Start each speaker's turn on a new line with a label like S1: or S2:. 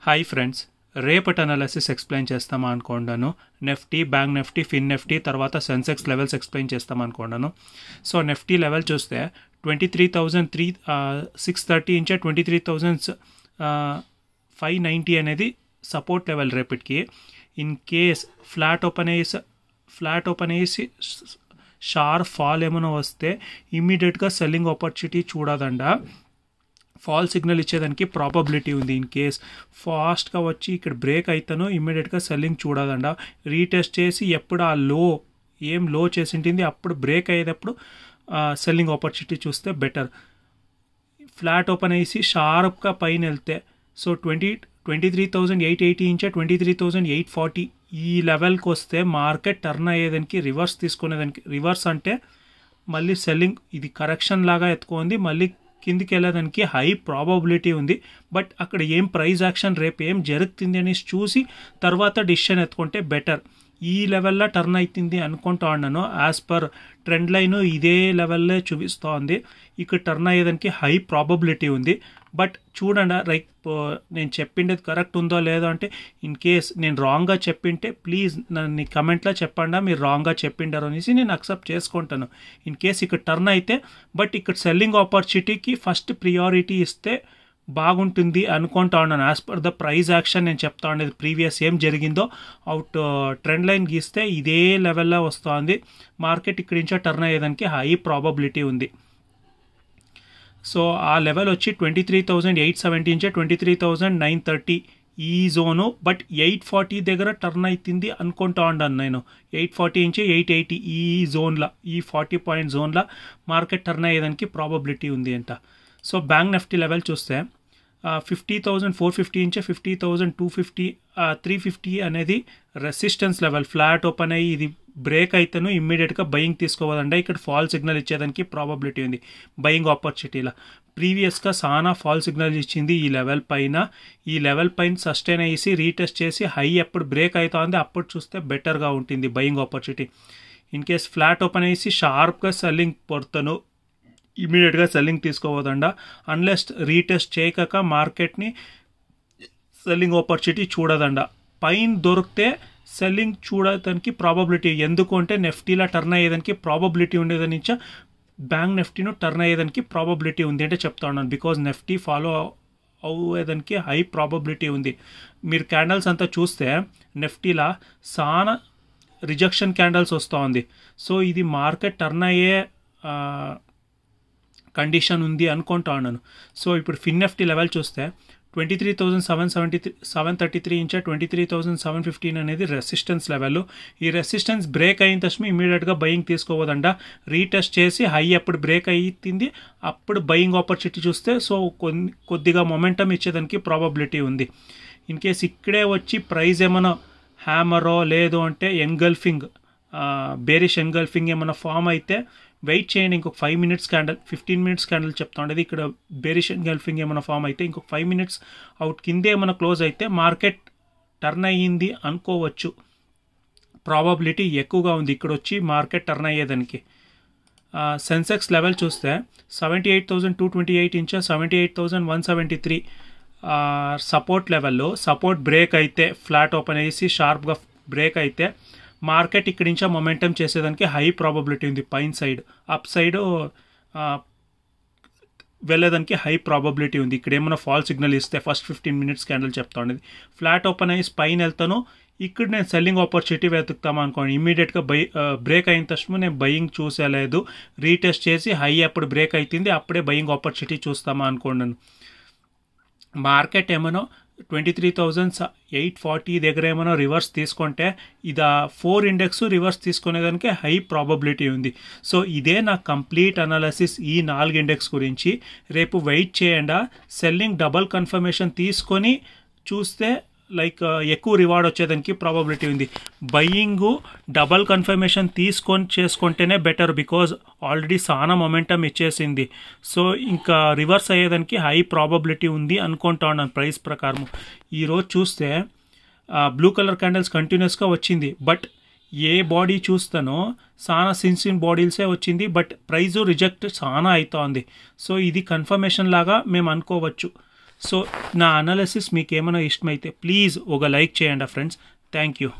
S1: Hi friends, రేపటి analysis explain చేస్తామా అనుకున్నాను. నెఫ్టీ, బ్యాంక్ నిఫ్టీ, ఫిన్ నిఫ్టీ, తర్వాత సెన్సెక్స్ లెవెల్స్ ఎక్స్ప్లెయిన్ చేస్తాం అనుకున్నాను. సో నెఫ్టీ లెవెల్ చూస్తే 23,630 నుంచి 23,590 అనేది సపోర్ట్ లెవెల్ రేపటికి. ఇన్ కేస్ ఫ్లాట్ ఓపెన్ అయ్యేసి షార్ప్ ఫాల్ ఏమైనా వస్తే ఇమ్మీడియట్గా సెల్లింగ్ ఆపర్చునిటీ చూడదండా. ఫాల్ సిగ్నల్ ఇచ్చేదానికి ప్రాబబిలిటీ ఉంది. ఇన్ కేస్ ఫాస్ట్గా వచ్చి ఇక్కడ బ్రేక్ అయితేనో ఇమ్మీడియట్గా సెల్లింగ్ చూడదండా. రీటెస్ట్ చేసి ఎప్పుడు ఆ లో చేసింటుంది అప్పుడు బ్రేక్ అయ్యేటప్పుడు సెల్లింగ్ ఆపర్చునిటీ చూస్తే బెటర్. ఫ్లాట్ ఓపెన్ అయ్యేసి షార్ప్గా పైన వెళ్తే సో 23,880 నుంచి 23,840 ఈ లెవెల్కి వస్తే మార్కెట్ టర్న్ అయ్యేదానికి రివర్స్ అంటే మళ్ళీ సెల్లింగ్ ఇది కరెక్షన్ లాగా ఎత్తుకుంది, మళ్ళీ కిందికి వెళ్ళేదానికి హై ప్రాబబిలిటీ ఉంది. బట్ అక్కడ ఏం ప్రైస్ యాక్షన్ రేపు ఏం జరుగుతుంది అని చూసి తర్వాత డిసిషన్ ఎత్తుకుంటే బెటర్. ఈ లెవెల్లో టర్న్ అవుతుంది అనుకుంటా ఉన్నాను. యాజ్ పర్ ట్రెండ్ లైన్ ఇదే లెవెల్లో చూపిస్తూ ఉంది. ఇక్కడ టర్న్ అయ్యేదానికి హై ప్రాబబిలిటీ ఉంది. బట్ చూడండి, నేను చెప్పిండేది కరెక్ట్ ఉందో లేదో అంటే ఇన్ కేస్ నేను రాంగ్గా చెప్పింటే ప్లీజ్ నన్ను కమెంట్లో చెప్పండి మీరు రాంగ్గా చెప్పిండారు అనేసి నేను అక్సెప్ట్ చేసుకుంటాను. ఇన్ కేస్ ఇక్కడ టర్న్ అయితే బట్ ఇక్కడ సెల్లింగ్ ఆపర్చునిటీకి ఫస్ట్ ప్రియారిటీ ఇస్తే బాగుంటుంది అనుకుంటా ఉన్నాను. As per the price action నేను చెప్తా ఉండేది ప్రీవియస్ ఏం జరిగిందో అవుట్ ట్రెండ్ లైన్ గీస్తే ఇదే లెవెల్లో వస్తుంది. మార్కెట్ ఇక్కడి నుంచో టర్న్ అయ్యేదానికి హై ప్రాబబిలిటీ ఉంది. సో ఆ లెవెల్ వచ్చి 23,870 నుంచి 23,930 ఈ జోను. బట్ 840 దగ్గర టర్న్ అవుతుంది అనుకుంటా ఉన్నాను నేను. 840 నుంచి 880 ఈ జోన్లో, ఈ 40 పాయింట్ జోన్లో మార్కెట్ టర్న్ అయ్యేదానికి ప్రాబబిలిటీ ఉంది అంట. సో బ్యాంక్ నిఫ్టీ లెవెల్ చూస్తే 50,450 నుంచి 50,250 350 అనేది రెసిస్టెన్స్ లెవెల్. ఫ్లాట్ ఓపెన్ అయ్యి ఇది బ్రేక్ అయితేను ఇమ్మీడియట్గా బయింగ్ తీసుకోవదండి. ఇక్కడ ఫాల్ సిగ్నల్ ఇచ్చేదానికి ప్రాబబిలిటీ ఉంది బయింగ్ ఆపర్చునిటీలో. ప్రీవియస్గా చాలా ఫాల్ సిగ్నల్ ఇచ్చింది ఈ లెవెల్ పైన సస్టైన్ అయ్యేసి రీటెస్ట్ చేసి హై ఎప్పుడు బ్రేక్ అవుతుంది అప్పుడు చూస్తే బెటర్గా ఉంటుంది buying opportunity. In case flat open అయ్యేసి షార్ప్గా సెల్లింగ్ పడుతాను ఇమీడియట్గా సెల్లింగ్ తీసుకోవద్దండా. అన్లెస్ రీటెస్ట్ చేయక మార్కెట్ని సెల్లింగ్ ఆపర్చునిటీ చూడదండా. పైన దొరికితే సెల్లింగ్ చూడటానికి ప్రాబబిలిటీ, ఎందుకంటే నెఫ్టీలో టర్న్ అయ్యేదానికి ప్రాబబిలిటీ ఉండేదాని నుంచి బ్యాంక్ నిఫ్టీను టర్న్ అయ్యేదానికి ప్రాబబిలిటీ ఉంది అంటే చెప్తా ఉన్నాను. బికాజ్ నెఫ్టీ ఫాలో అయ్యేదానికి హై ప్రాబబిలిటీ ఉంది. మీరు క్యాండల్స్ అంతా చూస్తే నెఫ్టీలో చాలా రిజెక్షన్ క్యాండల్స్ వస్తూ ఉంది. సో ఇది మార్కెట్ టర్న్ అయ్యే కండిషన్ ఉంది అనుకుంటా ఉన్నాను. సో ఇప్పుడు ఫిన్ నిఫ్టీ లెవెల్ చూస్తే 23,733 నుంచి 23,715 అనేది రెసిస్టెన్స్ లెవెల్. ఈ రెసిస్టెన్స్ బ్రేక్ అయిన తక్షణ ఇమీడియట్గా బయింగ్ తీసుకోవద్దంట. రీటెస్ట్ చేసి హై అప్పుడు బ్రేక్ అయ్యింది అప్పుడు బయింగ్ ఆపర్చునిటీ చూస్తే సో కొద్దిగా మొమెంటం ఇచ్చేదానికి ప్రాబబిలిటీ ఉంది. ఇన్ కేస్ ఇక్కడే వచ్చి ప్రైస్ ఏమైనా హ్యామరో లేదు అంటే ఎంగల్ఫింగ్ బేరిష్ ఎంగల్ఫింగ్ ఏమైనా ఫామ్ అయితే వెయిట్ చేయండి. ఇంకొక 5 మినిట్స్ క్యాండల్ 15 మినిట్స్ క్యాండల్ చెప్తా ఉండేది. ఇక్కడ బేరిష్ ఎంగల్ఫింగ్ ఏమైనా ఫామ్ అయితే ఇంకొక 5 మినిట్స్ అవుట్ కిందే ఏమైనా క్లోజ్ అయితే మార్కెట్ టర్న్ అయ్యింది అనుకోవచ్చు. ప్రాబబిలిటీ ఎక్కువగా ఉంది ఇక్కడ వచ్చి మార్కెట్ టర్న్ అయ్యేదానికి. సెన్సెక్స్ లెవెల్ చూస్తే 78,228 నుంచి 78,173 సపోర్ట్ లెవెల్లో. సపోర్ట్ బ్రేక్ అయితే ఫ్లాట్ ఓపెన్ అయ్యేసి షార్ప్గా బ్రేక్ అయితే మార్కెట్ ఇక్కడి నుంచో మొమెంటం చేసేదానికి హై ప్రాబబిలిటీ ఉంది. పైన సైడ్ అప్ సైడ్ వెళ్ళేదానికి హై ప్రాబబిలిటీ ఉంది. ఇక్కడ ఏమైనా ఫాల్ సిగ్నల్ ఇస్తే ఫస్ట్ 15 మినిట్స్ క్యాండిల్ చెప్తా ఉండేది. ఫ్లాట్ ఓపెన్ అయ్యి పైన వెళ్తాను ఇక్కడ నేను సెల్లింగ్ ఆపర్చునిటీ వెతుకుతాము అనుకోండి. ఇమ్మీడియట్గా బ్రేక్ అయిన తక్షణ నేను బయింగ్ చూసేలేదు. రీటెస్ట్ చేసి హై అప్పుడు బ్రేక్ అవుతుంది అప్పుడే బయింగ్ ఆపర్చునిటీ చూస్తామా అనుకోండి. మార్కెట్ ఏమైనా 23,840 దగ్గర ఏమైనా రివర్స్ తీసుకుంటే ఇది 4 ఇండెక్స్ రివర్స్ తీసుకునేదానికి హై ప్రాబబిలిటీ ఉంది. సో ఇదే నా కంప్లీట్ అనాలిసిస్ ఈ 4 ఇండెక్స్ గురించి. రేపు వెయిట్ చేయండి. సెల్లింగ్ డబల్ కన్ఫర్మేషన్ తీసుకొని చూస్తే ఎక్కువ రివార్డ్ వచ్చేదానికి ప్రాబబిలిటీ ఉంది. బయింగ్ డబల్ కన్ఫర్మేషన్ చేసుకుంటేనే బెటర్ బికాజ్ ఆల్రెడీ చాలా మొమెంటం ఇచ్చేసింది. సో ఇంకా రివర్స్ అయ్యేదానికి హై ప్రాబబిలిటీ ఉంది అనుకుంటా ఉన్నాను ప్రైస్ ప్రకారం. ఈరోజు చూస్తే బ్లూ కలర్ క్యాండిల్స్ కంటిన్యూస్గా వచ్చింది. బట్ ఏ బాడీ చూస్తానో చాలా సిన్సిన్ బాడీల్సే వచ్చింది. బట్ ప్రైజు రిజెక్ట్ చాలా అవుతుంది. సో ఇది కన్ఫర్మేషన్ లాగా మేము అనుకోవచ్చు. సో నా అనాలిసిస్ మీకు ఏమైనా ఇష్టమైతే ప్లీజ్ ఒక లైక్ చేయండి ఫ్రెండ్స్. Thank you.